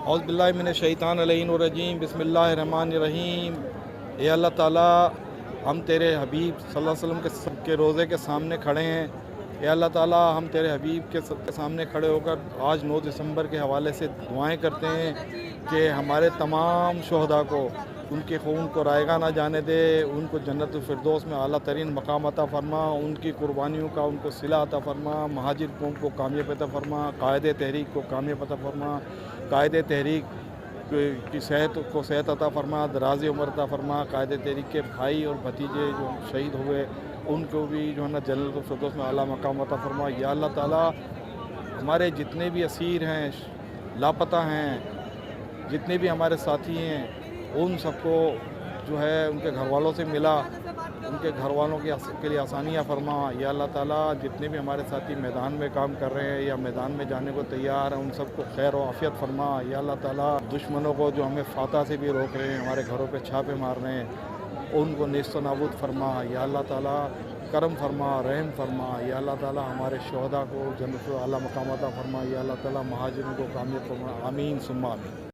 औज़ बिल्लाहि मिनश शैतानिर रजीम बिस्मिल्लाहिर्रहमानिर्रहीम। ए अल्लाह ताला, हम तेरे हबीब सल्लल्लाहु अलैहि वसल्लम के रोज़े के सामने खड़े हैं। ए अल्लाह ताला, हम तेरे हबीब के सामने खड़े होकर आज 9 दिसंबर के हवाले से दुआएं करते हैं कि हमारे तमाम शोहदा को, उनके खून को रायगा ना जाने दे, उनको जन्नतुल फिरदौस में आला तरीन मकाम अता फरमा, उनकी कुर्बानियों का उनको सिला अता फरमा, महाजिर कौम को कामयाब अता फरमा, कायदे तहरीक को कामयाब अता फरमा, कायदे तहरीक की सेहत अता फरमा, दराज़ उम्र अता फरमा, कायदे तहरीक के भाई और भतीजे जो शहीद हुए उनको भी जो है ना जन्नतुल फिरदौस में आला मकाम अता फरमा। या अल्लाह ताला, हमारे जितने भी असीर हैं, लापता हैं, जितने भी हमारे साथी हैं, उन सबको जो है उनके घर वालों से मिला, उनके घर वालों के लिए आसानियाँ फरमा। या अल्लाह ताला, जितने भी हमारे साथी मैदान में काम कर रहे हैं या मैदान में जाने को तैयार हैं, उन सबको खैर और आफियत फरमा। या अल्लाह ताला, दुश्मनों को जो हमें फातह से भी रोक रहे हैं, हमारे घरों पे छापे मार रहे हैं, उनको नेस्त नाबूद फरमा। या अल्लाह ताला, करम फरमा, रहम फरमा। या अल्लाह ताला, हमारे शोहदा को जन्नत आला मकाम अता फरमा। या अल्लाह ताला, महाजिरों को कामयाब फरमा। आमीन सुम्मा आमीन।